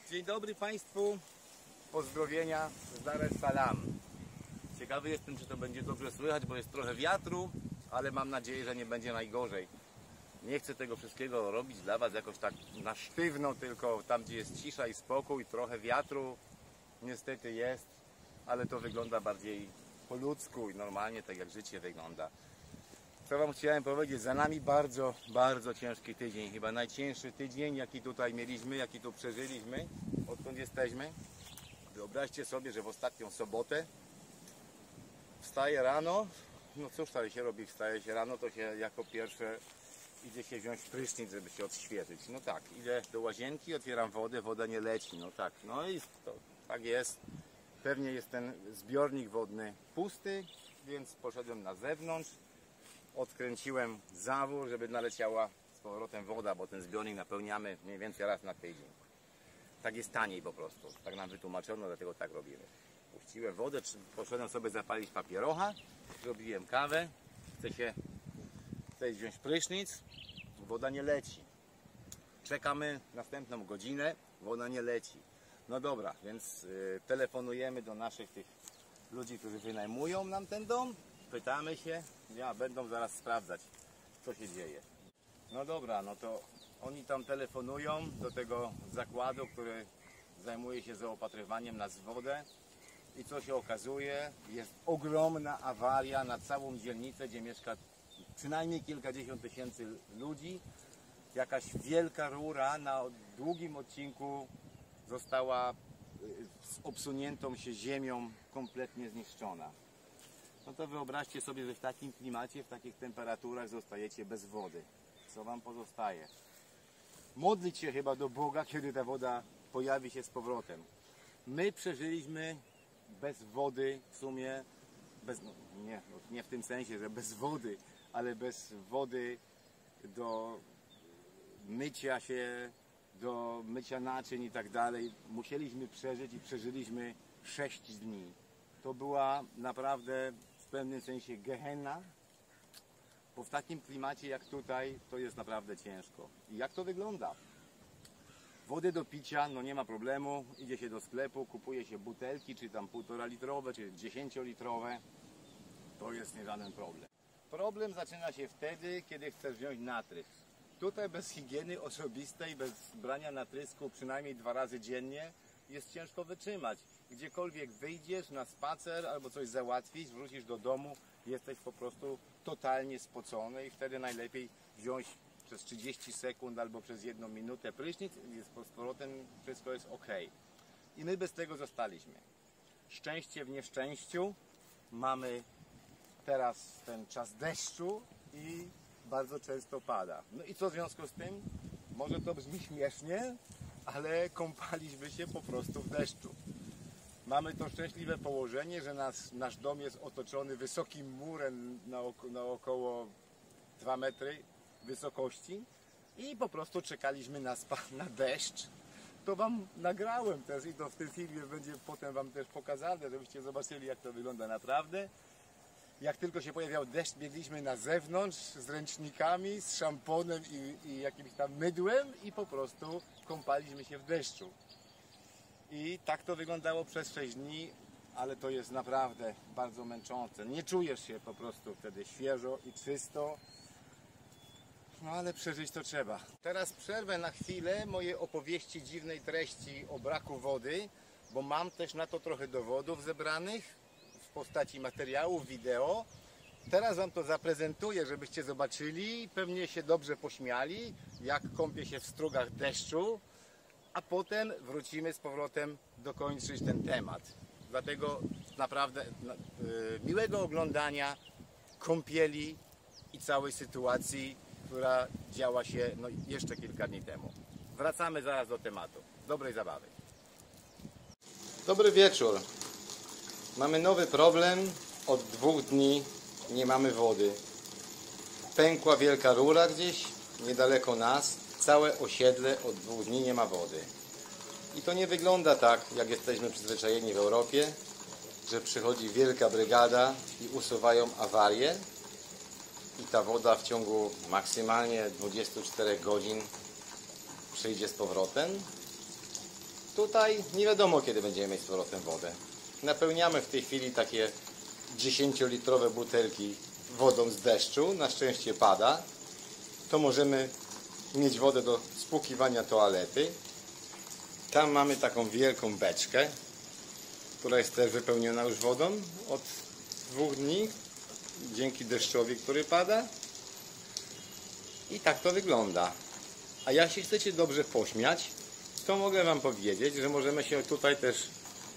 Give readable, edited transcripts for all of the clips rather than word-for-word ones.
Dzień dobry Państwu, pozdrowienia z Dar es Salaam. Ciekawy jestem, czy to będzie dobrze słychać, bo jest trochę wiatru, ale mam nadzieję, że nie będzie najgorzej. Nie chcę tego wszystkiego robić dla Was jakoś tak na sztywno, tylko tam, gdzie jest cisza i spokój, trochę wiatru niestety jest, ale to wygląda bardziej po ludzku i normalnie, tak jak życie wygląda. Co Wam chciałem powiedzieć, za nami bardzo, bardzo ciężki tydzień, chyba najcięższy tydzień, jaki tutaj mieliśmy, jaki tu przeżyliśmy, odkąd jesteśmy. Wyobraźcie sobie, że w ostatnią sobotę wstaję rano, no cóż wtedy się robi, wstaje się rano, to się jako pierwsze idzie się wziąć prysznic, żeby się odświeżyć. No tak, idę do łazienki, otwieram wodę, woda nie leci, no tak, no i to, tak jest. Pewnie jest ten zbiornik wodny pusty, więc poszedłem na zewnątrz. Odkręciłem zawór, żeby naleciała z powrotem woda, bo ten zbiornik napełniamy mniej więcej raz na tydzień. Tak jest taniej po prostu. Tak nam wytłumaczono, dlatego tak robimy. Puściłem wodę, poszedłem sobie zapalić papierocha, zrobiłem kawę, chcę wziąć prysznic, woda nie leci. Czekamy następną godzinę, woda nie leci. No dobra, więc telefonujemy do naszych tych ludzi, którzy wynajmują nam ten dom. Pytamy się, będą zaraz sprawdzać, co się dzieje. No dobra, no to oni tam telefonują do tego zakładu, który zajmuje się zaopatrywaniem nas w wodę. I co się okazuje, jest ogromna awaria na całą dzielnicę, gdzie mieszka przynajmniej kilkadziesiąt tysięcy ludzi. Jakaś wielka rura na długim odcinku została z obsuniętą się ziemią kompletnie zniszczona. No to wyobraźcie sobie, że w takim klimacie, w takich temperaturach zostajecie bez wody. Co Wam pozostaje? Modlić się chyba do Boga, kiedy ta woda pojawi się z powrotem. My przeżyliśmy bez wody w sumie, nie w tym sensie, że bez wody, ale bez wody do mycia się, do mycia naczyń i tak dalej. Musieliśmy przeżyć i przeżyliśmy 6 dni. To była naprawdę w pewnym sensie gehenna, bo w takim klimacie jak tutaj to jest naprawdę ciężko. I jak to wygląda? Wody do picia, no nie ma problemu, idzie się do sklepu, kupuje się butelki, czy tam 1,5 litrowe, czy 10-litrowe, to jest nie żaden problem. Problem zaczyna się wtedy, kiedy chcesz wziąć natrysk. Tutaj bez higieny osobistej, bez brania natrysku przynajmniej 2 razy dziennie jest ciężko wytrzymać. Gdziekolwiek wyjdziesz na spacer albo coś załatwić, wrócisz do domu, jesteś po prostu totalnie spocony i wtedy najlepiej wziąć przez 30 sekund albo przez 1 minutę prysznic i z powrotem wszystko jest ok. I my bez tego zostaliśmy. Szczęście w nieszczęściu. Mamy teraz ten czas deszczu i bardzo często pada. No i co w związku z tym? Może to brzmi śmiesznie, ale kąpaliśmy się po prostu w deszczu. Mamy to szczęśliwe położenie, że nasz dom jest otoczony wysokim murem na około 2 metry wysokości i po prostu czekaliśmy na deszcz. To Wam nagrałem też i to w tym filmie będzie potem Wam też pokazane, żebyście zobaczyli, jak to wygląda naprawdę. Jak tylko się pojawiał deszcz, biegliśmy na zewnątrz z ręcznikami, z szamponem i jakimś tam mydłem i po prostu kąpaliśmy się w deszczu. I tak to wyglądało przez 6 dni, ale to jest naprawdę bardzo męczące. Nie czujesz się po prostu wtedy świeżo i czysto, no ale przeżyć to trzeba. Teraz przerwę na chwilę moje opowieści dziwnej treści o braku wody, bo mam też na to trochę dowodów zebranych w postaci materiałów, wideo. Teraz Wam to zaprezentuję, żebyście zobaczyli, pewnie się dobrze pośmiali, jak kąpię się w strugach deszczu, a potem wrócimy z powrotem dokończyć ten temat. Dlatego naprawdę miłego oglądania kąpieli i całej sytuacji, która działa się jeszcze kilka dni temu. Wracamy zaraz do tematu. Dobrej zabawy. Dobry wieczór. Mamy nowy problem. Od 2 dni nie mamy wody. Pękła wielka rura gdzieś niedaleko nas. Całe osiedle od 2 dni nie ma wody. I to nie wygląda tak, jak jesteśmy przyzwyczajeni w Europie, że przychodzi wielka brygada i usuwają awarię i ta woda w ciągu maksymalnie 24 godzin przyjdzie z powrotem. Tutaj nie wiadomo, kiedy będziemy mieć z powrotem wodę. Napełniamy w tej chwili takie 10-litrowe butelki wodą z deszczu. Na szczęście pada. To możemy mieć wodę do spłukiwania toalety. Tam mamy taką wielką beczkę, która jest też wypełniona już wodą od 2 dni. Dzięki deszczowi, który pada. I tak to wygląda. A jak się chcecie dobrze pośmiać, to mogę Wam powiedzieć, że możemy się tutaj też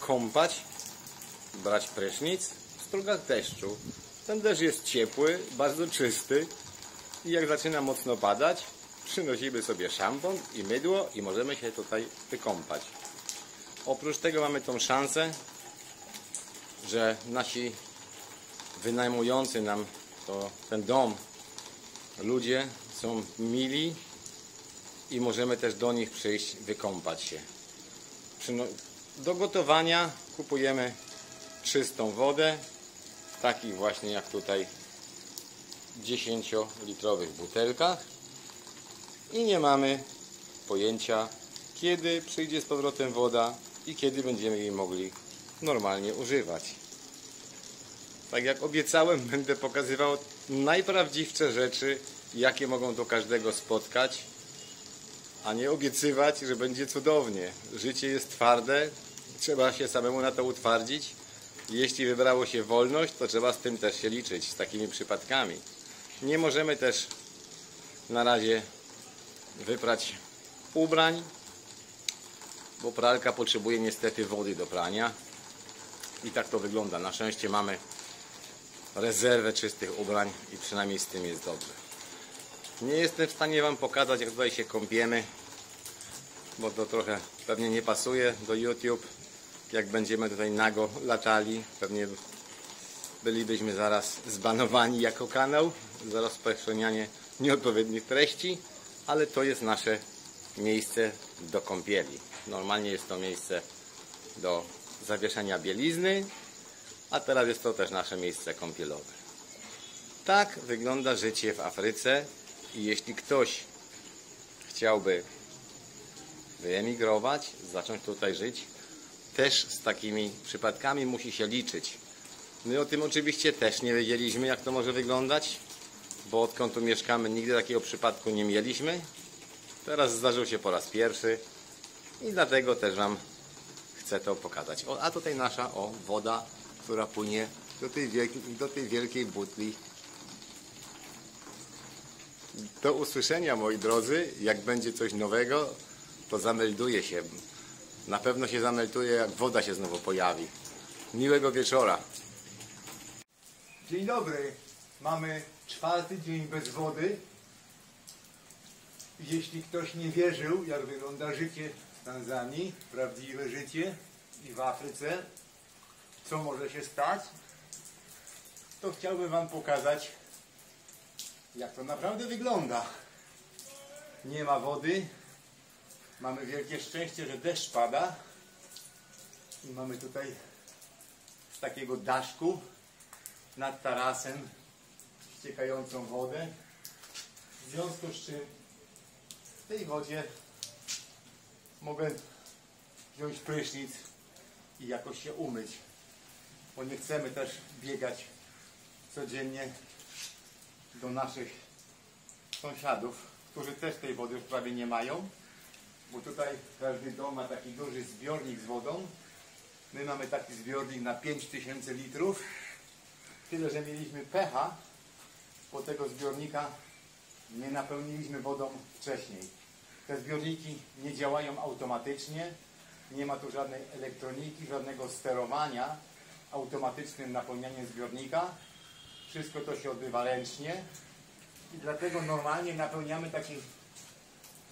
kąpać, brać prysznic w strugach deszczu. Ten deszcz jest ciepły, bardzo czysty i jak zaczyna mocno padać, przynosimy sobie szampon i mydło i możemy się tutaj wykąpać. Oprócz tego mamy tą szansę, że nasi wynajmujący nam ten dom ludzie są mili i możemy też do nich przyjść, wykąpać się. Do gotowania kupujemy czystą wodę, takich właśnie jak tutaj 10-litrowych butelkach i nie mamy pojęcia, kiedy przyjdzie z powrotem woda i kiedy będziemy jej mogli normalnie używać. Tak jak obiecałem, będę pokazywał najprawdziwsze rzeczy, jakie mogą do każdego spotkać, a nie obiecywać, że będzie cudownie. Życie jest twarde, trzeba się samemu na to utwardzić. Jeśli wybrało się wolność, to trzeba z tym też się liczyć, z takimi przypadkami. Nie możemy też na razie wyprać ubrań, bo pralka potrzebuje niestety wody do prania. I tak to wygląda. Na szczęście mamy rezerwę czystych ubrań i przynajmniej z tym jest dobrze. Nie jestem w stanie Wam pokazać, jak tutaj się kąpiemy, bo to trochę pewnie nie pasuje do YouTube. Jak będziemy tutaj nago latali, pewnie bylibyśmy zaraz zbanowani jako kanał za rozpowszechnianie nieodpowiednich treści, ale to jest nasze miejsce do kąpieli. Normalnie jest to miejsce do zawieszania bielizny, a teraz jest to też nasze miejsce kąpielowe. Tak wygląda życie w Afryce i jeśli ktoś chciałby wyemigrować, zacząć tutaj żyć, też z takimi przypadkami musi się liczyć. My o tym oczywiście też nie wiedzieliśmy, jak to może wyglądać, bo odkąd tu mieszkamy, nigdy takiego przypadku nie mieliśmy. Teraz zdarzył się po raz pierwszy i dlatego też Wam chcę to pokazać. A tutaj nasza woda, która płynie do tej wielkiej butli. Do usłyszenia, moi drodzy. Jak będzie coś nowego, to zamelduję się. Na pewno się zamelduję, jak woda się znowu pojawi. Miłego wieczora. Dzień dobry. Mamy 4. dzień bez wody. Jeśli ktoś nie wierzył, jak wygląda życie w Tanzanii, prawdziwe życie i w Afryce, co może się stać, to chciałbym Wam pokazać, jak to naprawdę wygląda. Nie ma wody. Mamy wielkie szczęście, że deszcz pada. I mamy tutaj z takiego daszku nad tarasem ściekającą wodę. W związku z czym w tej wodzie mogę wziąć prysznic i jakoś się umyć, bo nie chcemy też biegać codziennie do naszych sąsiadów, którzy też tej wody już prawie nie mają, bo tutaj każdy dom ma taki duży zbiornik z wodą. My mamy taki zbiornik na 5000 litrów, tyle że mieliśmy pecha, bo tego zbiornika nie napełniliśmy wodą wcześniej. Te zbiorniki nie działają automatycznie, nie ma tu żadnej elektroniki, żadnego sterowania automatycznym napełnianiem zbiornika. Wszystko to się odbywa ręcznie i dlatego normalnie napełniamy taki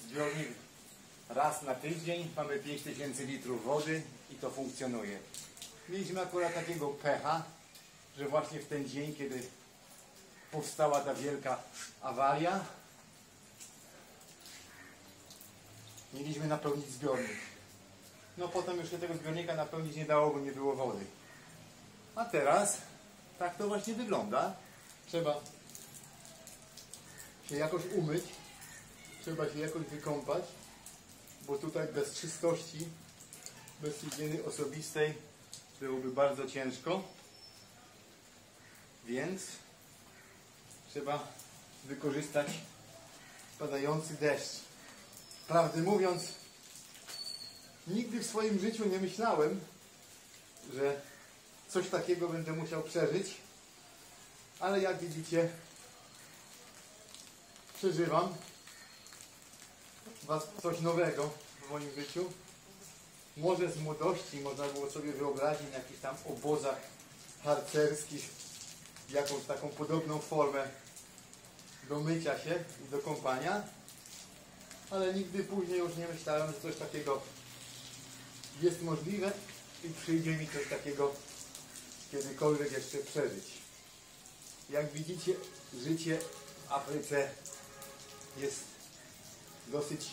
zbiornik raz na tydzień. Mamy 5000 litrów wody i to funkcjonuje. Mieliśmy akurat takiego pecha, że właśnie w ten dzień, kiedy powstała ta wielka awaria, mieliśmy napełnić zbiornik. No potem już się tego zbiornika napełnić nie dało, bo nie było wody. A teraz tak to właśnie wygląda. Trzeba się jakoś umyć, trzeba się jakoś wykąpać, bo tutaj bez czystości bez higieny osobistej byłoby bardzo ciężko, więc trzeba wykorzystać padający deszcz. Prawdę mówiąc, nigdy w swoim życiu nie myślałem, że coś takiego będę musiał przeżyć, ale jak widzicie, przeżywam coś nowego w moim życiu. Może z młodości można było sobie wyobrazić na jakichś tam obozach harcerskich jakąś taką podobną formę do mycia się i do kąpania, ale nigdy później już nie myślałem, że coś takiego jest możliwe i przyjdzie mi coś takiego kiedykolwiek jeszcze przeżyć. Jak widzicie, życie w Afryce jest dosyć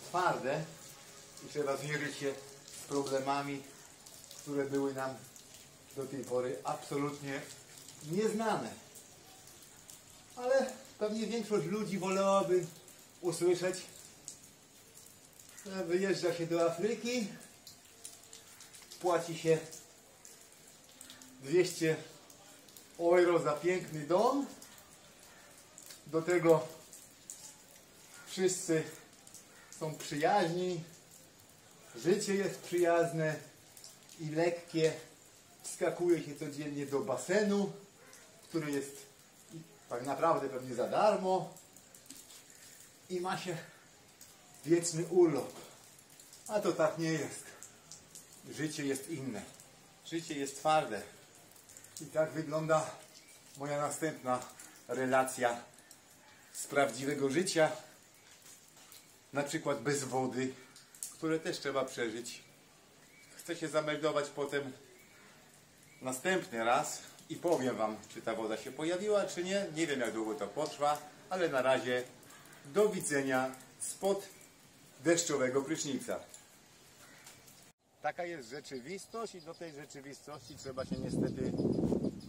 twarde i trzeba zmierzyć się z problemami, które były nam do tej pory absolutnie nieznane. Ale pewnie większość ludzi wolałaby usłyszeć, że wyjeżdża się do Afryki, płaci się 200 euro za piękny dom, do tego wszyscy są przyjaźni, życie jest przyjazne i lekkie, wskakuje się codziennie do basenu, który jest tak naprawdę pewnie za darmo i ma się wieczny urlop. A to tak nie jest. Życie jest inne. Życie jest twarde. I tak wygląda moja następna relacja z prawdziwego życia. Na przykład bez wody, które też trzeba przeżyć. Chcę się zameldować potem następny raz i powiem wam, czy ta woda się pojawiła, czy nie. Nie wiem, jak długo to potrwa, ale na razie do widzenia spod deszczowego prysznica. Taka jest rzeczywistość i do tej rzeczywistości trzeba się niestety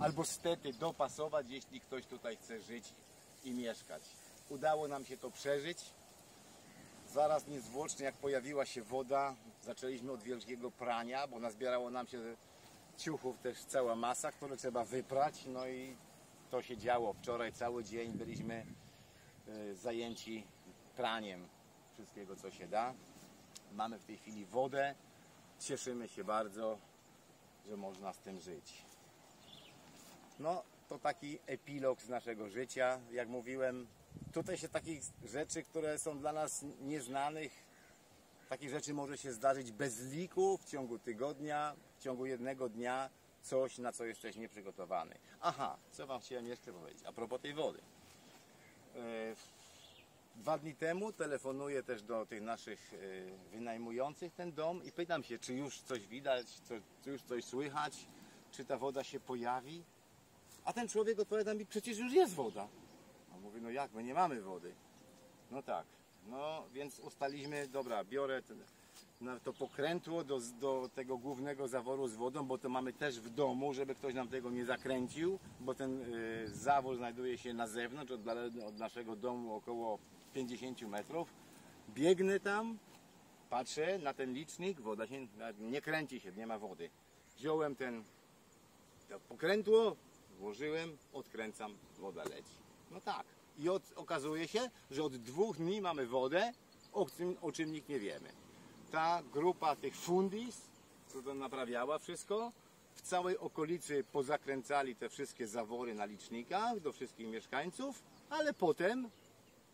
albo stety dopasować, jeśli ktoś tutaj chce żyć i mieszkać. Udało nam się to przeżyć. Zaraz niezwłocznie, jak pojawiła się woda, zaczęliśmy od wielkiego prania, bo nazbierało nam się ciuchów też cała masa, które trzeba wyprać. No i to się działo. Wczoraj cały dzień byliśmy zajęci praniem wszystkiego, co się da. Mamy w tej chwili wodę. Cieszymy się bardzo, że można z tym żyć. No, to taki epilog z naszego życia. Jak mówiłem, tutaj się takich rzeczy, które są dla nas nieznanych, takich rzeczy może się zdarzyć bez liku w ciągu tygodnia, w ciągu jednego dnia, coś, na co jesteś nieprzygotowany. Aha, co wam chciałem jeszcze powiedzieć, a propos tej wody. 2 dni temu telefonuję też do tych naszych wynajmujących ten dom i pytam się, czy już coś widać, czy już coś słychać, czy ta woda się pojawi. A ten człowiek odpowiada mi, przecież już jest woda. A mówię, no jak, my nie mamy wody. No tak, no więc ustaliliśmy, dobra, biorę to pokrętło do tego głównego zaworu z wodą, bo to mamy też w domu, żeby ktoś nam tego nie zakręcił, bo ten zawór znajduje się na zewnątrz, od naszego domu około 50 metrów. Biegnę tam, patrzę na ten licznik, woda się nie kręci się, nie ma wody. Wziąłem to pokrętło, włożyłem, odkręcam, woda leci. No tak. I okazuje się, że od 2 dni mamy wodę, o czym nikt nie wiemy. Ta grupa tych fundis, która naprawiała wszystko, w całej okolicy pozakręcali te wszystkie zawory na licznikach do wszystkich mieszkańców, ale potem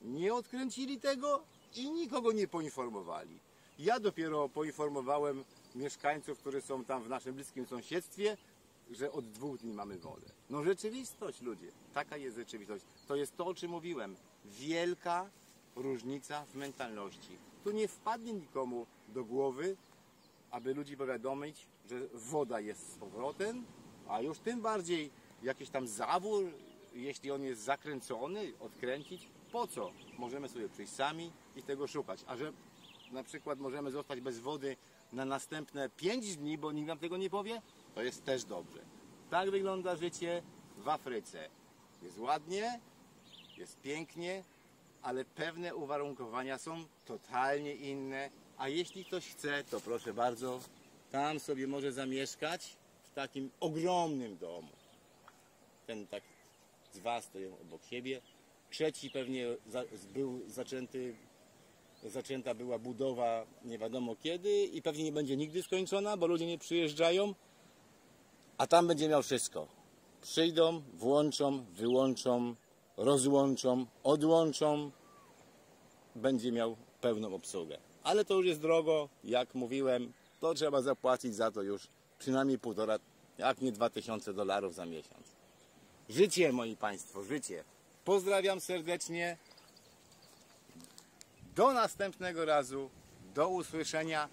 nie odkręcili tego i nikogo nie poinformowali. Ja dopiero poinformowałem mieszkańców, którzy są tam w naszym bliskim sąsiedztwie, że od 2 dni mamy wodę. No rzeczywistość, ludzie, taka jest rzeczywistość. To jest to, o czym mówiłem. Wielka różnica w mentalności. Tu nie wpadnie nikomu do głowy, aby ludzi powiadomić, że woda jest z powrotem, a już tym bardziej jakiś tam zawór, jeśli on jest zakręcony, odkręcić. Po co? Możemy sobie przyjść sami i tego szukać. A że na przykład możemy zostać bez wody na następne 5 dni, bo nikt nam tego nie powie, to jest też dobrze. Tak wygląda życie w Afryce. Jest ładnie, jest pięknie, ale pewne uwarunkowania są totalnie inne, A jeśli ktoś chce, to proszę bardzo, tam sobie może zamieszkać w takim ogromnym domu. Ten tak dwa stoją obok siebie. Trzeci pewnie zaczęta była budowa nie wiadomo kiedy i pewnie nie będzie nigdy skończona, bo ludzie nie przyjeżdżają. A tam będzie miał wszystko. Przyjdą, włączą, wyłączą, rozłączą, odłączą. Będzie miał pełną obsługę. Ale to już jest drogo, jak mówiłem, to trzeba zapłacić za to już przynajmniej 1,5, jak nie $2000 za miesiąc. Życie, moi Państwo, życie. Pozdrawiam serdecznie. Do następnego razu, do usłyszenia.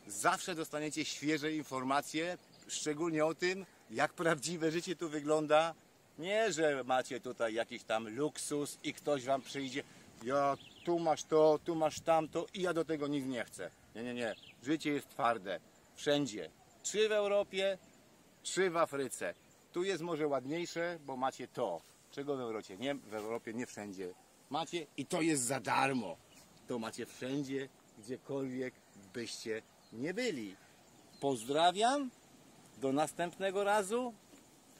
Zawsze dostaniecie świeże informacje, szczególnie o tym, jak prawdziwe życie tu wygląda. Nie, że macie tutaj jakiś tam luksus i ktoś wam przyjdzie, ja tu masz to, tu masz tamto i ja do tego nic nie chcę. Nie, nie, nie. Życie jest twarde. Wszędzie. 3 w Europie, 3 w Afryce. Tu jest może ładniejsze, bo macie to. Czego w Europie nie wszędzie macie i to jest za darmo. To macie wszędzie, gdziekolwiek byście nie byli. Pozdrawiam. Do następnego razu.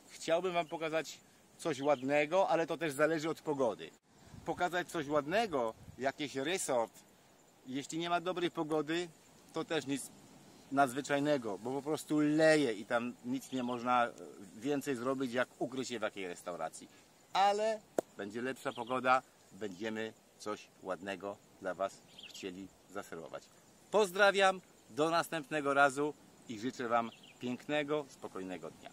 Chciałbym wam pokazać coś ładnego, ale to też zależy od pogody. Pokazać coś ładnego, jakiś resort. Jeśli nie ma dobrej pogody, to też nic nadzwyczajnego, bo po prostu leje i tam nic nie można więcej zrobić, jak ukryć się w jakiej restauracji. Ale będzie lepsza pogoda, będziemy coś ładnego dla was chcieli zaserwować. Pozdrawiam, do następnego razu i życzę wam pięknego, spokojnego dnia.